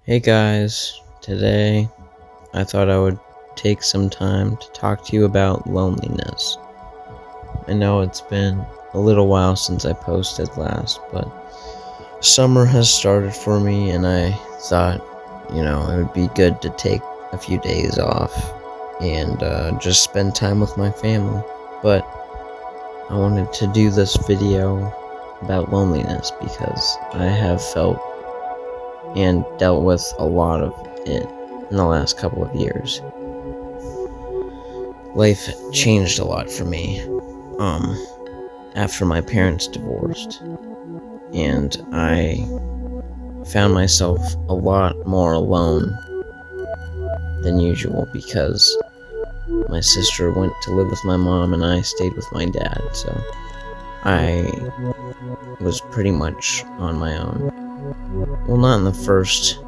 Hey guys, today I thought I would take some time to talk to you about loneliness. I know it's been a little while since I posted last, but summer has started for me and I thought, it would be good to take a few days off and just spend time with my family. But I wanted to do this video about loneliness because I have felt and dealt with a lot of it in the last couple of years. Life changed a lot for me after my parents divorced, and I found myself a lot more alone than usual because my sister went to live with my mom and I stayed with my dad, so I was pretty much on my own. Well, not in the first,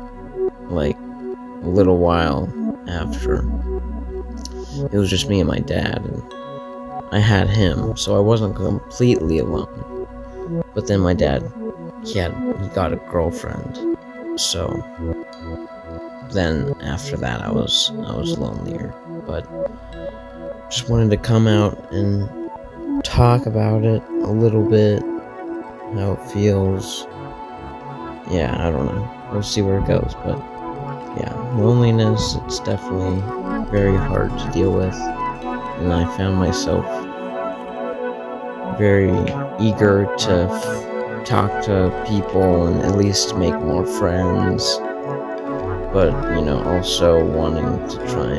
little while after. It was just me and my dad, and I had him, so I wasn't completely alone. But then my dad, he got a girlfriend, so then after that I was lonelier. But just wanted to come out and talk about it a little bit, how it feels. Yeah, I don't know. We'll see where it goes, but yeah, loneliness, it's definitely very hard to deal with, and I found myself very eager to talk to people and at least make more friends, but, also wanting to try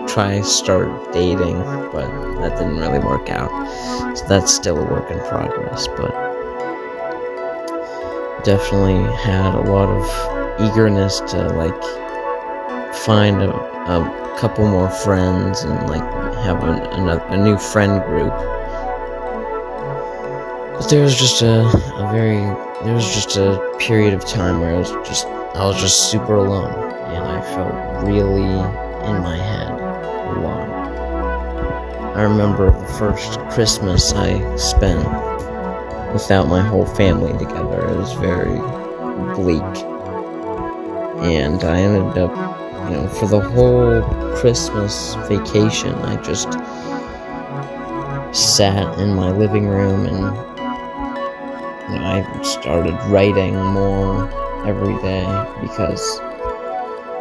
and, start dating, but that didn't really work out, so that's still a work in progress, but definitely had a lot of eagerness to find a couple more friends and have a new friend group. But there was just a period of time where I was just super alone, and I felt really in my head a lot. I remember the first Christmas I spent without my whole family together. It was very bleak, and I ended up, for the whole Christmas vacation, I just sat in my living room and I started writing more every day because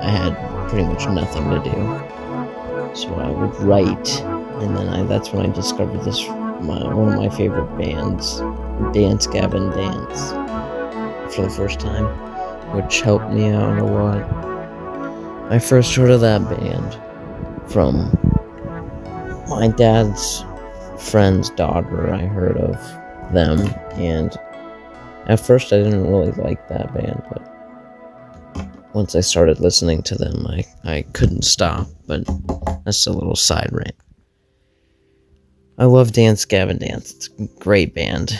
I had pretty much nothing to do. So I would write, and then that's when I discovered one of my favorite bands, Dance Gavin Dance, for the first time, which helped me out a lot. I first heard of that band from my dad's friend's daughter. I heard of them, and at first I didn't really like that band, but once I started listening to them, I couldn't stop. But that's a little side rant. I love Dance Gavin Dance. It's a great band.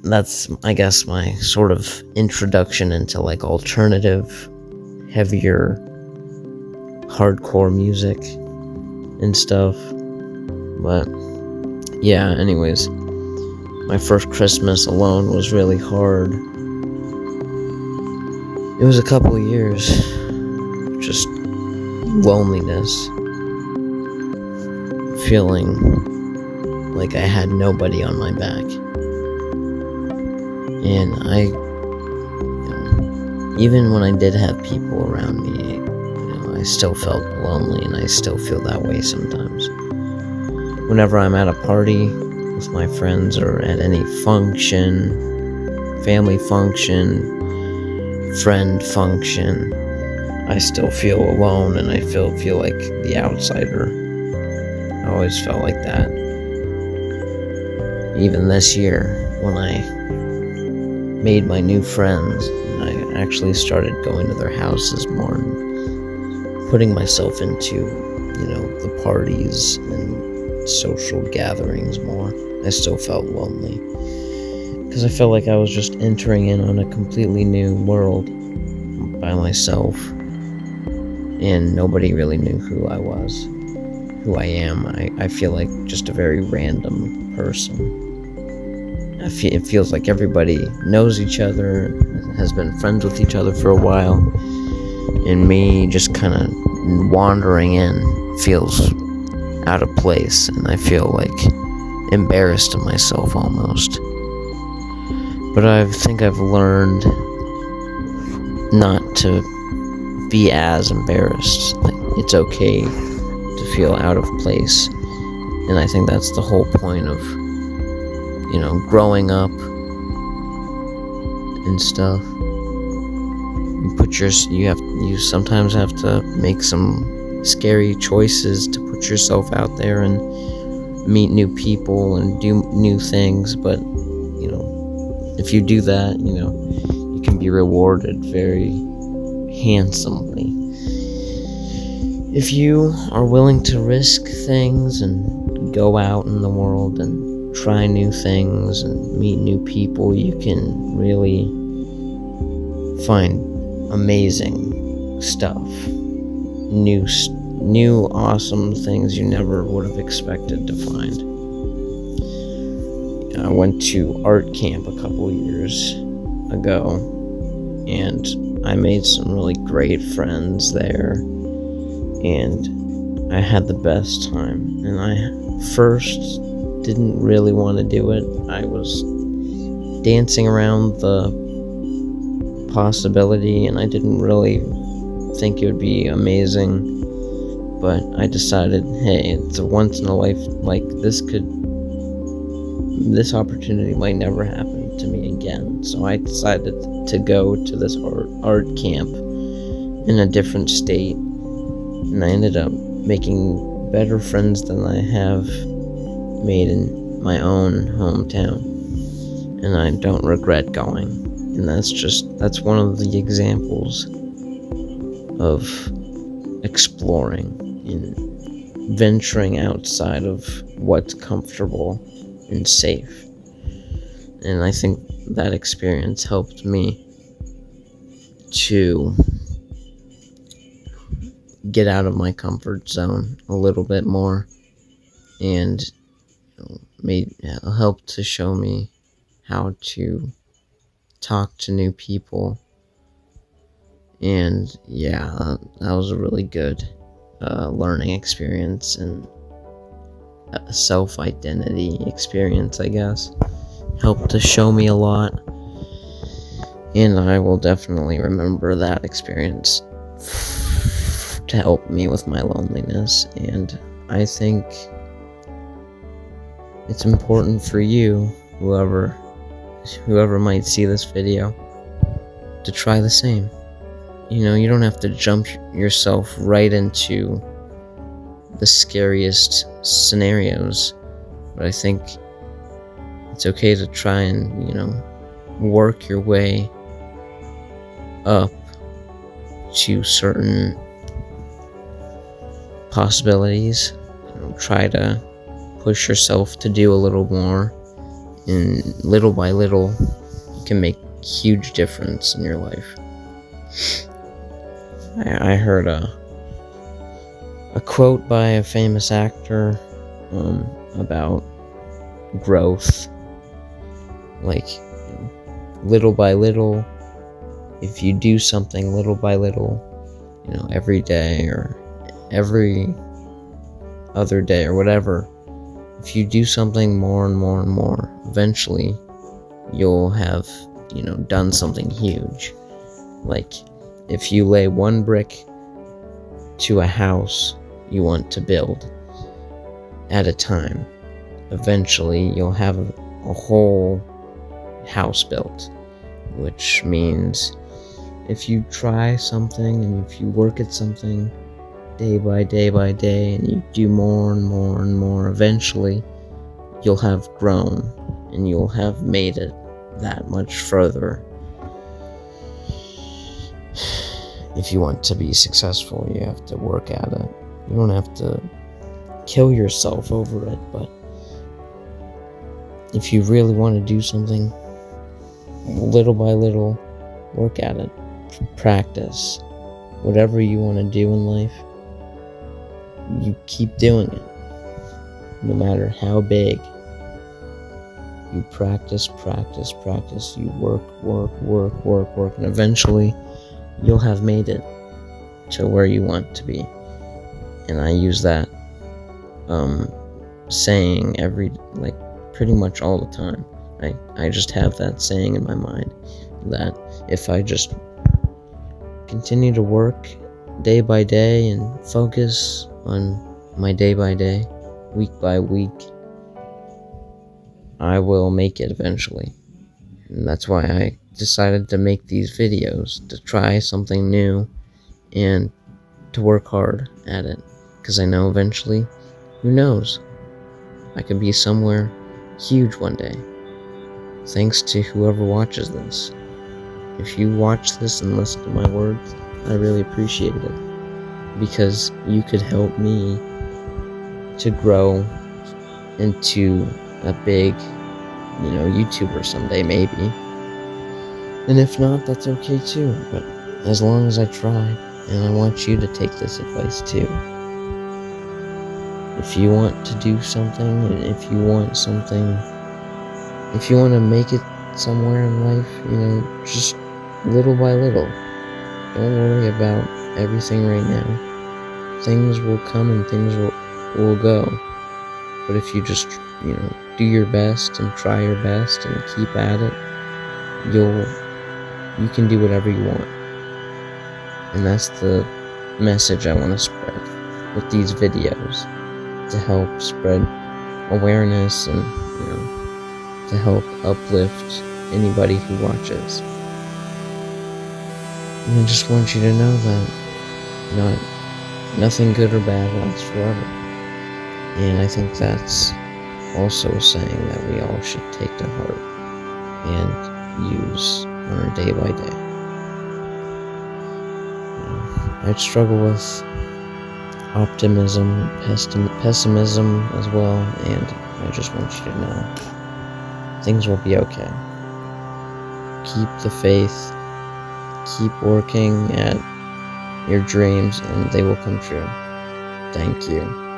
That's, I guess, my sort of introduction into alternative, heavier, hardcore music and stuff. But yeah, anyways, my first Christmas alone was really hard. It was a couple of years, just loneliness, feeling like I had nobody on my back. And even when I did have people around me, I still felt lonely, and I still feel that way sometimes. Whenever I'm at a party with my friends or at any function, family function, friend function, I still feel alone, and I feel like the outsider. I always felt like that. Even this year, when I made my new friends, and I actually started going to their houses more and putting myself into, the parties and social gatherings more, I still felt lonely. Because I felt like I was just entering in on a completely new world by myself, and nobody really knew who I was, who I am. I feel like just a very random person. it feels like everybody knows each other, has been friends with each other for a while, and me just kind of wandering in feels out of place, and I feel like embarrassed of myself almost. But I think I've learned not to be as embarrassed. Like, it's okay to feel out of place, and I think that's the whole point of, growing up and stuff. You sometimes have to make some scary choices to put yourself out there and meet new people and do new things, but if you do that, you can be rewarded very handsomely. If you are willing to risk things and go out in the world and try new things and meet new people, you can really find amazing stuff, new awesome things you never would have expected to find. I went to art camp a couple years ago, and I made some really great friends there, and I had the best time. And I first didn't really want to do it. I was dancing around the possibility, and I didn't really think it would be amazing, but I decided, hey, it's a once in a life, like, this opportunity might never happen to me again. So I decided to go to this art camp in a different state, and I ended up making better friends than I have made in my own hometown, and I don't regret going. And that's one of the examples of exploring and venturing outside of what's comfortable and safe. And I think that experience helped me to get out of my comfort zone a little bit more, and helped to show me how to talk to new people. And yeah, that was a really good learning experience and a self-identity experience, I guess. Helped to show me a lot, and I will definitely remember that experience to help me with my loneliness. And I think it's important for you, whoever might see this video, to try the same. You don't have to jump yourself right into the scariest scenarios, but I think it's okay to try and, work your way up to certain possibilities. Try to push yourself to do a little more, and little by little, you can make a huge difference in your life. I heard a quote by a famous actor about growth, like, little by little. If you do something little by little, every day or every other day or whatever, if you do something more and more and more, eventually you'll have, done something huge. Like, if you lay one brick to a house you want to build at a time, eventually you'll have a whole house built. Which means if you try something and if you work at something day by day by day, and you do more and more and more, eventually you'll have grown and you'll have made it that much further. If you want to be successful, you have to work at it. You don't have to kill yourself over it, but if you really want to do something, little by little, work at it. Practice. Whatever you want to do in life, you keep doing it. No matter how big You practice, you work, and eventually you'll have made it to where you want to be. And I use that saying pretty much all the time. I just have that saying in my mind that if I just continue to work day by day and focus on my day by day, week by week, I will make it eventually. And that's why I decided to make these videos, to try something new and to work hard at it, because I know eventually, who knows, I could be somewhere huge one day, thanks to whoever watches this. If you watch this and listen to my words, I really appreciate it, because you could help me to grow into a big, YouTuber someday, maybe. And if not, that's okay too, but as long as I try, and I want you to take this advice too. If you want to do something, and if you want to make it somewhere in life, just little by little. Don't worry about everything right now. Things will come and things will go. But if you just, do your best and try your best and keep at it, you can do whatever you want. And that's the message I want to spread with these videos, to help spread awareness and, to help uplift anybody who watches. And I just want you to know that nothing good or bad lasts forever. And I think that's also a saying that we all should take to heart and use on our day by day. I'd struggle with optimism, pessimism as well, and I just want you to know things will be okay. Keep the faith, keep working at your dreams, and they will come true. Thank you.